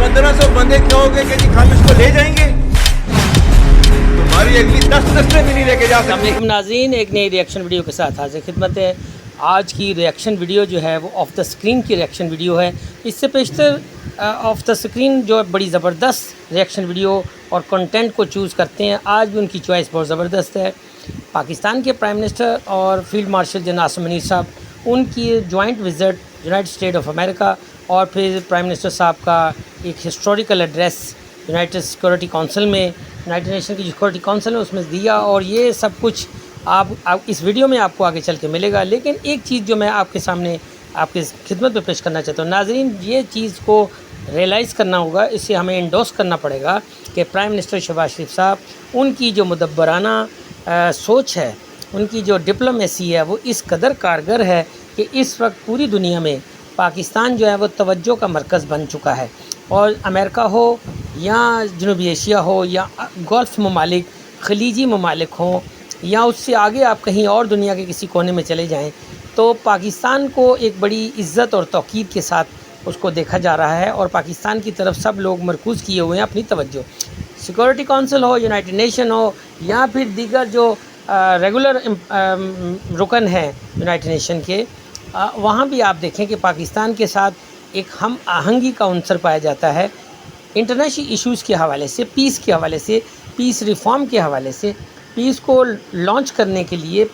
1500 बंदे कहोगे कि जी हम इसको ले जाएंगे, तुम्हारी अगली 10 नस्लें भी नहीं लेके जा सकती। नाज़रीन, एक नई रिएक्शन वीडियो के साथ हाजिर खिदमत है। आज की रिएक्शन वीडियो जो है वो ऑफ द स्क्रीन की रिएक्शन वीडियो है। इससे पेशतर ऑफ द स्क्रीन जो है बड़ी ज़बरदस्त रिएक्शन वीडियो और कंटेंट को चूज़ करते हैं। आज भी उनकी चॉइस बहुत ज़बरदस्त है। पाकिस्तान के प्राइम मिनिस्टर और field marshal general Asim Munir साहब, उनकी joint visit United state of America, और फिर प्राइम मिनिस्टर साहब का एक historical address United security council में, यूनाइटेड नेशन की सिक्योरिटी काउंसिल में उसमें दिया। और ये सब कुछ आप इस वीडियो में आपको आगे चल के मिलेगा। लेकिन एक चीज़ जो मैं आपके सामने आपकी खिदमत में पेश करना चाहता हूँ नाज़रीन, ये चीज़ को रियलाइज़ करना होगा, इसे हमें इंडोर्स करना पड़ेगा कि प्राइम मिनिस्टर शहबाज शरीफ साहब, उनकी जो मुदब्बराना सोच है, उनकी जो डिप्लोमेसी है, वो इस कदर कारगर है कि इस वक्त पूरी दुनिया में पाकिस्तान जो है वो तवज्जो का मरकज़ बन चुका है। और अमेरिका हो या जनूबी एशिया हो या गल्फ़ ममालिक, खलीजी ममालिक हों, या उससे आगे आप कहीं और दुनिया के किसी कोने में चले जाएं, तो पाकिस्तान को एक बड़ी इज़्ज़त और तौक़ीर के साथ उसको देखा जा रहा है। और पाकिस्तान की तरफ सब लोग मरकूज़ किए हुए हैं अपनी तवज्जो। सिक्योरिटी काउंसिल हो, यूनाइटेड नेशन हो, या फिर दीगर जो रेगुलर रुकन हैं यूनाइटेड नेशन के, वहाँ भी आप देखें कि पाकिस्तान के साथ एक हम आहंगी का अंसर पाया जाता है। इंटरनेशनल इश्यूज़ के हवाले से, पीस के हवाले से, पीस रिफॉर्म के हवाले से, पीस को लॉन्च करने के लिए,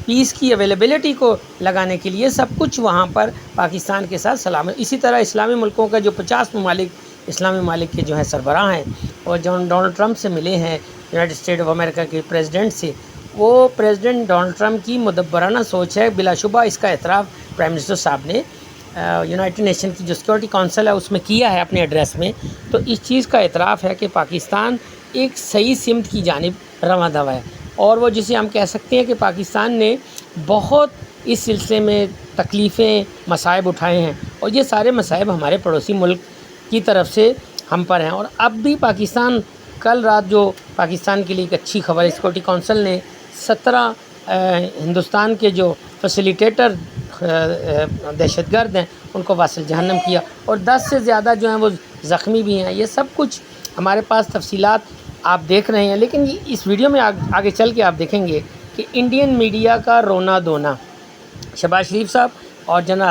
पीस की अवेलेबिलिटी को लगाने के लिए, सब कुछ वहाँ पर पाकिस्तान के साथ सलाम है। इसी तरह इस्लामी मुल्कों का जो 50 ममालिक इस्लामी ममालिक के जो हैं सरबराह हैं और जो डोनाल्ड ट्रंप से मिले हैं, यूनाइटेड स्टेट ऑफ अमेरिका के प्रेसिडेंट से, वो प्रेसिडेंट डोनाल्ड ट्रंप की मुदब्बराना सोच है। बिलाशुबा इसका एतराफ़ प्राइम मिनिस्टर साहब ने यूनाइटेड नेशन की जो सिक्योरिटी काउंसिल है उसमें किया है अपने एड्रेस में। तो इस चीज़ का एतराफ़ है कि पाकिस्तान एक सही सिमत की जानिब रवां दवा है। और वो जिसे हम कह सकते हैं कि पाकिस्तान ने बहुत इस सिलसिले में तकलीफ़ें, मसाइब उठाए हैं, और ये सारे मसाइब हमारे पड़ोसी मुल्क की तरफ से हम पर हैं। और अब भी पाकिस्तान, कल रात जो पाकिस्तान के लिए एक अच्छी खबर है, सिक्योरिटी काउंसिल ने 17 हिंदुस्तान के जो फैसिलिटेटर दहशतगर्द हैं उनको वासिल जहन्नम किया, और 10 से ज़्यादा जो हैं वो ज़ख्मी भी हैं। ये सब कुछ हमारे पास तफसीलात आप देख रहे हैं। लेकिन इस वीडियो में आगे चल के आप देखेंगे कि इंडियन मीडिया का रोना धोना, शहबाज शरीफ साहब और जनरल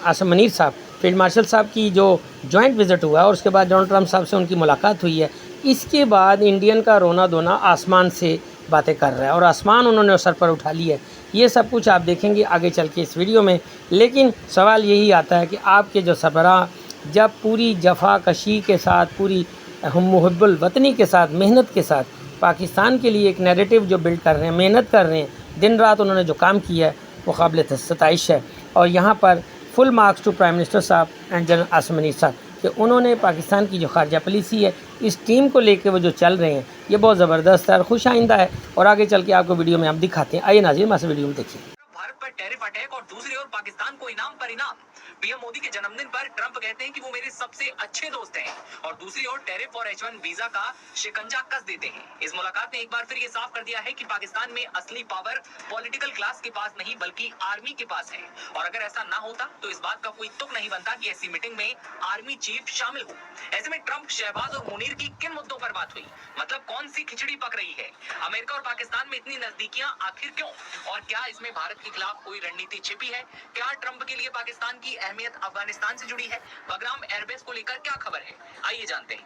आसिम मुनीर साहब, फील्ड मार्शल साहब की जो जॉइंट विज़िट हुआ है और उसके बाद डोनाल्ड ट्रंप साहब से उनकी मुलाकात हुई है, इसके बाद इंडियन का रोना धोना आसमान से बातें कर रहा है, और आसमान उन्होंने सर पर उठा लिया है। ये सब कुछ आप देखेंगे आगे चल के इस वीडियो में। लेकिन सवाल यही आता है कि आपके जो सरबराह जब पूरी जफाकशी के साथ, पूरी मुहब्बुल वतनी के साथ, मेहनत के साथ पाकिस्तान के लिए एक नैरेटिव जो बिल्ड कर रहे हैं, मेहनत कर रहे हैं, दिन रात उन्होंने जो काम किया है वो काबिल सताइश है। और यहाँ पर full marks to prime minister साहब एंड जनरल आसिम मुनीर साहब कि उन्होंने पाकिस्तान की जो खारजा पॉलिसी है, इस टीम को लेकर वो जो चल रहे हैं, ये बहुत ज़बरदस्त है और खुश आइंदा है। और आगे चल के आपको वीडियो में हम दिखाते हैं। आइए नाज़रीन, मासे वीडियो में देखिए। भारत पर टैरिफ अटैक और दूसरी ओर पाकिस्तान को इनाम पर इनाम। पीएम मोदी के जन्मदिन पर ट्रंप कहते हैं कि वो मेरे सबसे अच्छे दोस्त हैं, और दूसरी ओर टैरिफ और H1 वीजा का शिकंजा कस देते हैं। इस मुलाकात ने एक बार फिर ये साफ कर दिया है कि पाकिस्तान में असली पावर पॉलिटिकल क्लास के पास नहीं बल्कि आर्मी के पास है। और अगर ऐसा ना होता तो इस बात का कोई तुक नहीं बनता कि ऐसी मीटिंग में आर्मी चीफ शामिल हो। ऐसे में ट्रंप, शहबाज और मुनीर की किन मुद्दों पर बात हुई, मतलब कौन सी खिचड़ी पक रही है? अमेरिका और पाकिस्तान में इतनी नजदीकियां आखिर क्यों? और क्या इसमें भारत के खिलाफ कोई रणनीति छिपी है? क्या ट्रंप के लिए पाकिस्तान की अहमियत अफगानिस्तान से जुड़ी है? बगराम एयरबेस को लेकर क्या खबर है, आइए जानते हैं।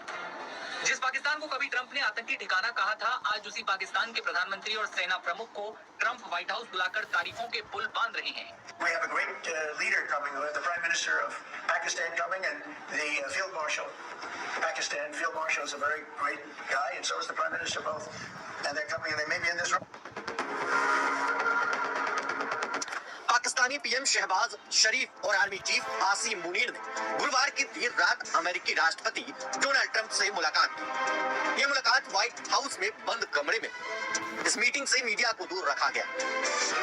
जिस पाकिस्तान को कभी ट्रंप ने आतंकी ठिकाना कहा था, आज उसी पाकिस्तान के प्रधानमंत्री और सेना प्रमुख को ट्रंप व्हाइट हाउस बुलाकर तारीफों के पुल बांध रहे हैं। We have a great leader coming, the Prime Minister of Pakistan coming, and the Field Marshal. Pakistan Field Marshal is a very great guy, and so is the Prime Minister both. And they're coming, and they may be in this room. Pakistani PM Shahbaz Sharif और army chief Asim Munir ने गुरुवार की देर रात अमेरिकी राष्ट्रपति Donald Trump से मुलाकात की। ये मुलाकात व्हाइट हाउस में बंद कमरे में। इस मीटिंग से मीडिया को दूर रखा गया।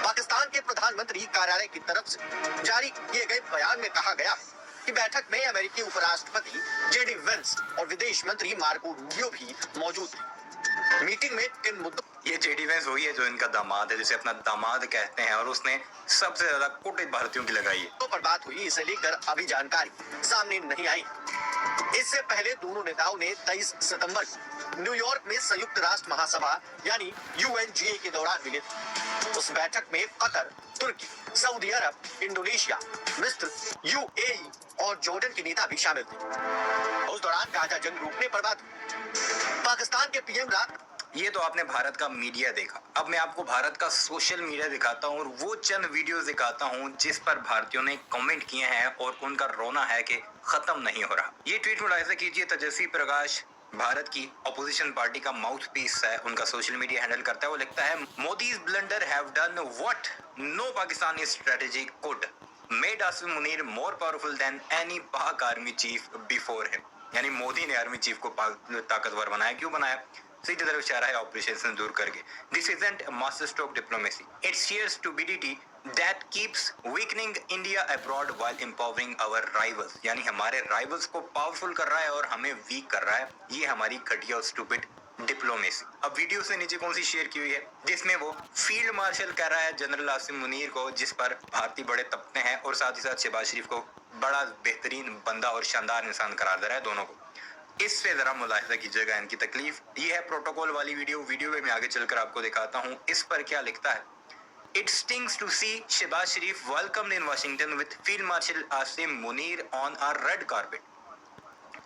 पाकिस्तान के प्रधानमंत्री कार्यालय की तरफ से जारी किए गए बयान में कहा गया कि बैठक में अमेरिकी उपराष्ट्रपति जेडी वेंस और विदेश मंत्री मार्को रूबियो भी मौजूद थे। मीटिंग में किन मुद्दों, ये जेडी वेंस वही है जो इनका दामाद है, जिसे अपना दामाद कहते हैं, और उसने सबसे ज्यादा कुटित भारतीयों की लगाई है। पर बात हुई, इसे लेकर अभी जानकारी सामने नहीं आई। इससे पहले दोनों नेताओं ने 23 सितंबर को न्यूयॉर्क में संयुक्त राष्ट्र महासभा यानी UNGA के दौरान मिले थे। उस बैठक में कतर, तुर्की, सऊदी अरब, इंडोनेशिया, मिस्र, UAE और जॉर्डन के नेता भी शामिल थे। उस दौरान गाजा जंग रोकने पर बात हुई। पाकिस्तान के पीएम रात ये तो आपने भारत का मीडिया देखा। अब मैं आपको भारत का सोशल मीडिया दिखाता हूँ और वो चंद वीडियोस दिखाता हूँ जिस पर भारतीयों ने कमेंट किए हैं और उनका रोना है कि खत्म नहीं हो रहा। ये ट्वीट मुलाहिजा कीजिए, तेजस्वी प्रकाश भारत की अपोजिशन पार्टी का माउथ पीस है, उनका सोशल मीडिया हैंडल करता है। वो लिखता है, Modi's blunder have done what no Pakistani strategy could, made Asim Munir more powerful than any Pak army chief before him. यानी मोदी ने आर्मी चीफ को ताकतवर बनाया। क्यों बनाया? सीधी तरफ इशारा है ऑपरेशन दूर करके। This isn't master stroke diplomacy, it's sheer stupidity that keeps weakening India abroad while empowering our rivals. यानी हमारे राइवल्स को पावरफुल कर रहा है और हमें वीक कर रहा है। ये हमारी घटिया और स्टूपिड डिप्लोमेसी। अब वीडियो से नीचे कौन सी शेयर की हुई है जिसमें वो फील्ड मार्शल कह रहा है जनरल आसिम मुनीर को, जिस पर भारतीय बड़े तपते हैं, और साथ ही साथ शहबाज शरीफ को बड़ा बेहतरीन बंदा और शानदार इंसान करार दे रहा है दोनों को। इससे जरा मुलाहिजा कीजिएगा इनकी तकलीफ। ये है प्रोटोकॉल वाली वीडियो में मैं आगे चलकर आपको दिखाता हूँ। इस पर क्या लिखता है, It stings to see Shehbaz Sharif welcomed in Washington with Field Marshal Asim Munir on a red carpet.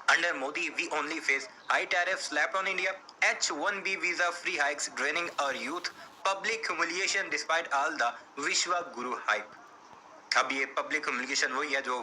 Under Modi, we only face high tariffs slapped on India, H-1B visa free hikes draining our youth, public humiliation despite all the Vishwa Guru hype. अब ये public communication वही है जो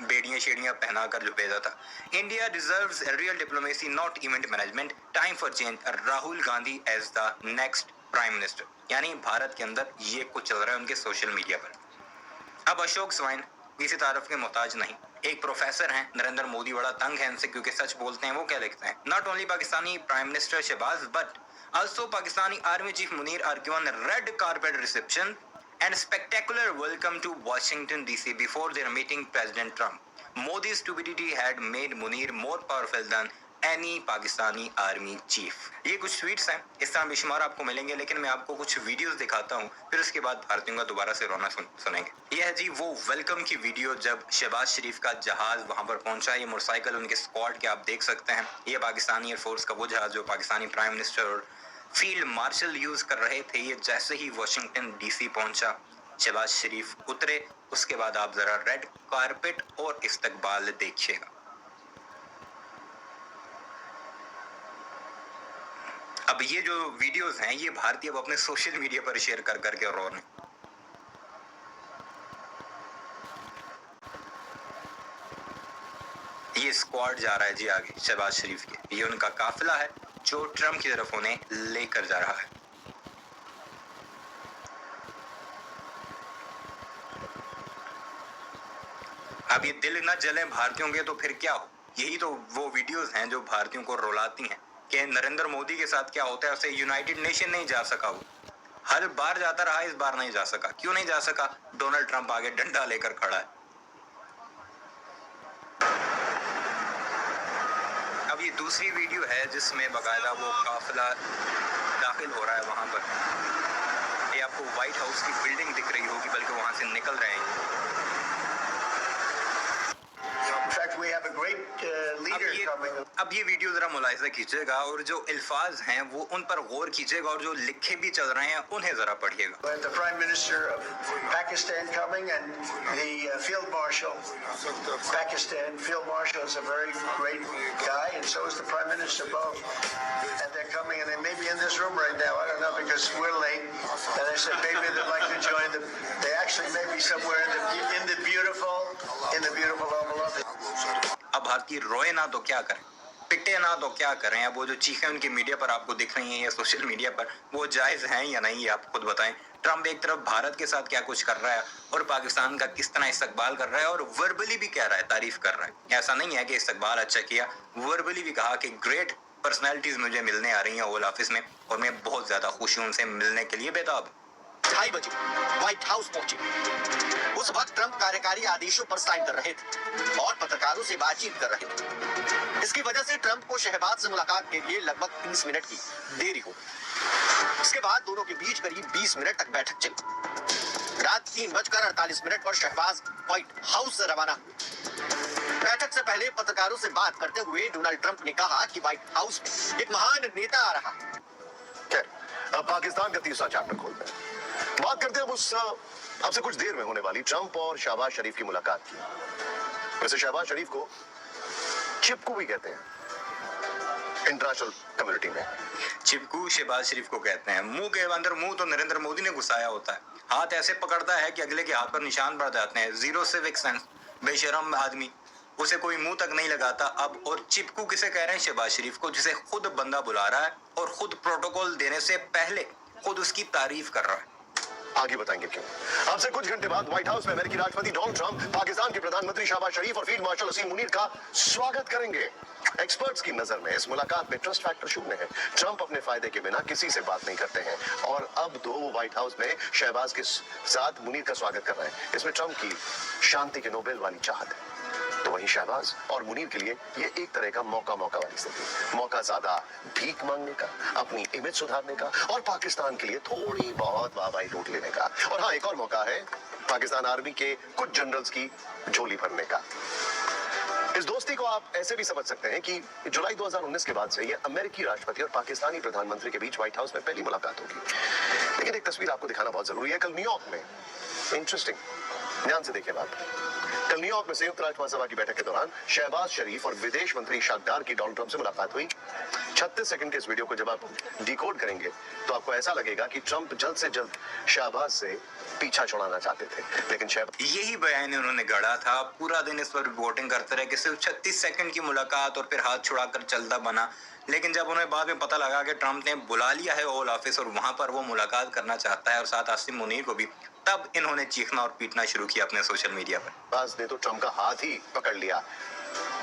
बेड़ियां शेड़ियां पहना कर जो भेजा था। India deserves real diplomacy not event management, time for change, Rahul Gandhi as the next prime minister. यानी भारत के अंदर ये कुछ चल रहा है उनके सोशल मीडिया पर। अब अशोक स्वाइन किसी तारफ के मोहताज नहीं, एक प्रोफेसर हैं। नरेंद्र मोदी बड़ा तंग है इनसे क्योंकि सच बोलते हैं। वो क्या लिखते हैं, not only Pakistani prime minister Shehbaz but also Pakistani Army Chief Munir are given a red carpet reception and spectacular welcome to Washington DC before their meeting President Trump. Modi's stupidity had made Munir more powerful than any Pakistani Army Chief. ये कुछ tweets हैं, इस तरह बेशुमार आपको मिलेंगे, लेकिन मैं आपको कुछ वीडियोस दिखाता हूँ, फिर उसके बाद भारतीयों का दोबारा से रोना सुनेंगे। यह है जी वो वेलकम की वीडियो जब शहबाज शरीफ का जहाज वहां पर पहुंचा। ये मोटरसाइकिल उनके स्क्वाड के आप देख सकते हैं। ये पाकिस्तानी एयरफोर्स का वो जहाज जो पाकिस्तानी प्राइम मिनिस्टर और फील्ड मार्शल यूज कर रहे थे। ये जैसे ही वाशिंगटन DC पहुंचा, शहबाज शरीफ उतरे, उसके बाद आप जरा रेड कारपेट और इस्तकबाल देखिएगा। अब ये जो वीडियोस हैं ये भारतीय अब अपने सोशल मीडिया पर शेयर कर करके रो रहे हैं। ये स्क्वाड जा रहा है जी आगे शहबाज शरीफ के, ये उनका काफिला है जो ट्रम्प की तरफ उन्हें लेकर जा रहा है। अब ये दिल न जले भारतीयों के तो फिर क्या हो। यही तो वो वीडियोस हैं जो भारतीयों को रुलाती हैं कि नरेंद्र मोदी के साथ क्या होता है। उसे यूनाइटेड नेशन नहीं जा सका, वो हर बार जाता रहा, इस बार नहीं जा सका। क्यों नहीं जा सका? डोनाल्ड ट्रंप आगे डंडा लेकर खड़ा है। अब ये दूसरी वीडियो है जिसमें बाकायदा वो काफिला दाखिल हो रहा है वहां पर। ये आपको व्हाइट हाउस की बिल्डिंग दिख रही होगी, बल्कि वहां से निकल रहे हैं। अब ये वीडियो जरा मुलाहिजा कीजिएगा और जो अल्फाज हैं वो उन पर गौर कीजिएगा और जो लिखे भी चल रहे हैं उन्हें जरा पढ़िएगा। The Prime Minister of Pakistan coming and the Field Marshal. Pakistan Field Marshal is a very great guy, and so is the Prime Minister both. And they're coming, and they may be in this room right now. I don't know because we're late. And I said maybe they'd like to join them. They actually may be somewhere in the beautiful Oval Office. अब भारतीय रोए ना तो क्या करें, पिटे ना तो क्या करें। अब वो जो चीखें उनकी मीडिया पर आपको दिख रही हैं या सोशल मीडिया पर, वो जायज़ हैं या नहीं, ये आप खुद बताएं। ट्रंप एक तरफ भारत के साथ क्या कुछ कर रहा है और पाकिस्तान का किस तरह इस्तकबाल कर रहा है और वर्बली भी कह रहा है, तारीफ कर रहा है। ऐसा नहीं है कि इस्तकबाल अच्छा किया, वर्बली भी कहा कि ग्रेट पर्सनैलिटीज मुझे मिलने आ रही हैं ओवल ऑफिस में और मैं बहुत ज्यादा खुश हूं उनसे मिलने के लिए बेताब। 2:30 बजे व्हाइट हाउस पहुंचे। उस वक्त ट्रंप कार्यकारी आदेशों पर साइन कर रहे थे और पत्रकारों से बातचीत कर रहे थे। इसकी वजह से ट्रंप को शहबाज से मुलाकात के लिए लगभग 30 मिनट की देरी हो गई। इसके बाद दोनों के बीच करीब 20 मिनट तक बैठक चली। रात 3:48 पर शहबाज व्हाइट हाउस से रवाना हुए। बैठक से पहले पत्रकारों से बात करते हुए डोनाल्ड ट्रंप ने कहा कि व्हाइट हाउस में एक महान नेता आ रहा है। खैर, अब पाकिस्तान का तीसरा चैप्टर खोलते हैं। बात करते हैं उस अब से कुछ देर में होने वाली ट्रंप और शहबाज शरीफ की मुलाकात की। वैसे शहबाज शरीफ को चिपकू भी कहते हैं इंटरनेशनल कम्युनिटी में। चिपकू शहबाज शरीफ को कहते हैं। मुंह के अंदर मुंह तो नरेंद्र मोदी ने घुसाया होता है, हाथ ऐसे पकड़ता है कि अगले के हाथ पर निशान पड़ जाते हैं। जीरो सिविक सेंस, बेशरम आदमी, उसे कोई मुंह तक नहीं लगाता। अब और चिपकू किसे कह रहे हैं? शहबाज शरीफ को, जिसे खुद बंदा बुला रहा है और खुद प्रोटोकॉल देने से पहले खुद उसकी तारीफ कर रहा है। आगे बताएंगे क्यों। अब से कुछ घंटे बाद व्हाइट हाउस में अमेरिकी राष्ट्रपति डोनाल्ड ट्रंप पाकिस्तान के प्रधानमंत्री शहबाज शरीफ और फील्ड मार्शल असीम मुनीर का स्वागत करेंगे। एक्सपर्ट्स की नजर में इस मुलाकात में ट्रस्ट फैक्टर शून्य है। ट्रंप अपने फायदे के बिना किसी से बात नहीं करते हैं और अब तो वो व्हाइट हाउस में शहबाज के साथ मुनीर का स्वागत कर रहे हैं। इसमें ट्रंप की शांति के नोबेल वाली चाहत है, तो वहीं शहबाज और मुनीर के लिए ये एक तरह का मौका वाली स्थिति। मौका ज्यादा भीख मांगने का, अपनी इमेज सुधारने का और पाकिस्तान के लिए थोड़ी बहुत वाहवाही लूट लेने का। और हाँ, एक और मौका है पाकिस्तान आर्मी के कुछ जनरल्स की झोली भरने का। इस दोस्ती को आप ऐसे भी समझ सकते हैं कि जुलाई 2019 के बाद से ये अमेरिकी राष्ट्रपति और पाकिस्तानी प्रधानमंत्री के बीच व्हाइट हाउस में पहली मुलाकात होगी। लेकिन एक तस्वीर आपको दिखाना बहुत जरूरी है। कल न्यूयॉर्क में, इंटरेस्टिंग, ध्यान से देखिए बात। कल न्यूयॉर्क में संयुक्त राष्ट्र महासभा की बैठक के दौरान शहबाज शरीफ और विदेश मंत्री शाकदार की डोनाल्ड ट्रंप से मुलाकात हुई। 36 सेकंड के इस वीडियो को जब आप डिकोड करेंगे तो आपको ऐसा लगेगा कि ट्रंप जल्द से जल्द शहबाज से पीछा छुड़ाना चाहते थे, लेकिन यही बयान उन्होंने गढ़ा था। पूरा दिन इस पर रिपोर्टिंग करते रहे कि सिर्फ 36 सेकंड की मुलाकात और फिर हाथ छुड़ाकर चलता बना। लेकिन जब उन्हें बाद में पता लगा कि ट्रंप ने बुला लिया है ओवल ऑफिस और वहां पर वो मुलाकात करना चाहता है और साथ आसिम मुनीर को भी, तब इन्होंने चीखना और पीटना शुरू किया अपने सोशल मीडिया पर। शहबाज ने तो ट्रंप का हाथ ही पकड़ लिया,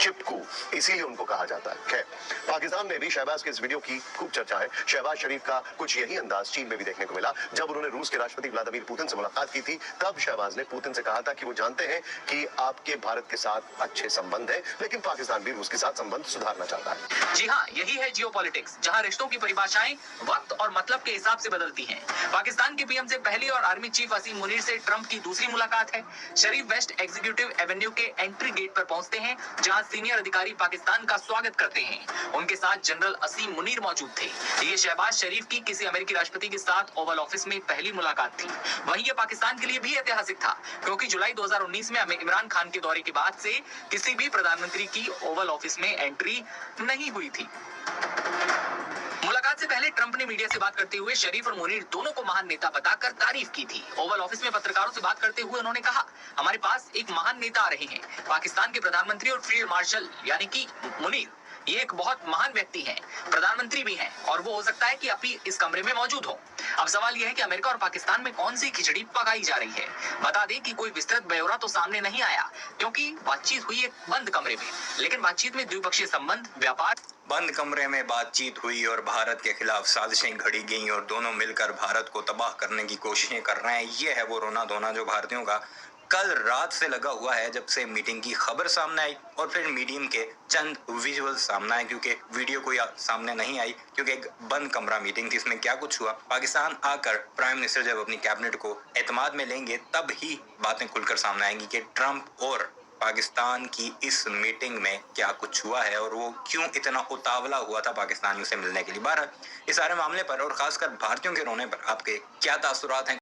चिपकू इसीलिए उनको कहा जाता है। खैर, पाकिस्तान में भी शहबाज के इस वीडियो की खूब चर्चा है। शहबाज शरीफ का कुछ यही अंदाज चीन में भी देखने को मिला। जब उन्होंने रूस के राष्ट्रपति व्लादिमीर पुतिन से मुलाकात की थी, तब शहबाज ने पुतिन से कहा था कि वो जानते हैं कि आपके भारत के साथ अच्छे संबंध है, लेकिन पाकिस्तान भी रूस के साथ संबंध सुधारना चाहता है। जी हाँ, यही है जियोपॉलिटिक्स, जहां रिश्तों की परिभाषाएं वक्त और मतलब के हिसाब से बदलती हैं। पाकिस्तान के पीएम से पहली और आर्मी चीफ असीम मुनीर से ट्रंप की दूसरी मुलाकात है। शरीफ वेस्ट एग्जीक्यूटिव एवेन्यू के एंट्री गेट पर पहुंचते हैं, जहां सीनियर अधिकारी पाकिस्तान का स्वागत करते हैं। उनके साथ जनरल असीम मुनीर मौजूद थे। ये शहबाज शरीफ की किसी अमेरिकी राष्ट्रपति के साथ ओवल ऑफिस में पहली मुलाकात थी। वहीं ये पाकिस्तान के लिए भी ऐतिहासिक था, क्योंकि जुलाई 2019 में इमरान खान के दौरे के बाद से किसी भी प्रधानमंत्री की ओवल ऑफिस में एंट्री नहीं हुई थी। मुलाकात से पहले ट्रंप ने मीडिया से बात करते हुए शरीफ और मुनीर दोनों को महान नेता बताकर तारीफ की थी। ओवल ऑफिस में पत्रकारों से बात करते हुए उन्होंने कहा, हमारे पास एक महान नेता आ रहे हैं। पाकिस्तान के प्रधानमंत्री और फील्ड मार्शल यानी कि मुनीर, ये एक बहुत महान व्यक्ति हैं, प्रधानमंत्री भी हैं और वो हो सकता है कि अभी इस कमरे में मौजूद हो। अब सवाल यह है कि अमेरिका और पाकिस्तान में कौन सी खिचड़ी पकाई जा रही है। बता दें कि कोई विस्तृत ब्यौरा तो सामने नहीं आया, क्योंकि बातचीत हुई एक बंद कमरे में। लेकिन बातचीत में द्विपक्षीय संबंध, व्यापार, बंद कमरे में बातचीत हुई और भारत के खिलाफ साजिशें घड़ी गईं और दोनों मिलकर भारत को तबाह करने की कोशिशें कर रहे हैं। ये है वो रोना धोना जो भारतीयों का कल रात से लगा हुआ है, जब से मीटिंग की खबर सामने आई और फिर मीडियम के चंद विजुअल सामने आए, क्योंकि वीडियो कोई सामने नहीं आई, क्योंकि एक बंद कमरा मीटिंग थी। इसमें क्या कुछ हुआ, पाकिस्तान आकर प्राइम मिनिस्टर जब अपनी कैबिनेट को एतमाद में लेंगे तब ही बातें खुलकर सामने आएंगी कि ट्रंप और पाकिस्तान की इस मीटिंग में क्या कुछ हुआ है और वो क्यों इतना उतावला हुआ था पाकिस्तानियों से मिलने के लिए। बहरहाल इस सारे मामले पर और खासकर भारतीयों के रोने पर आपके क्या तासुरात हैं?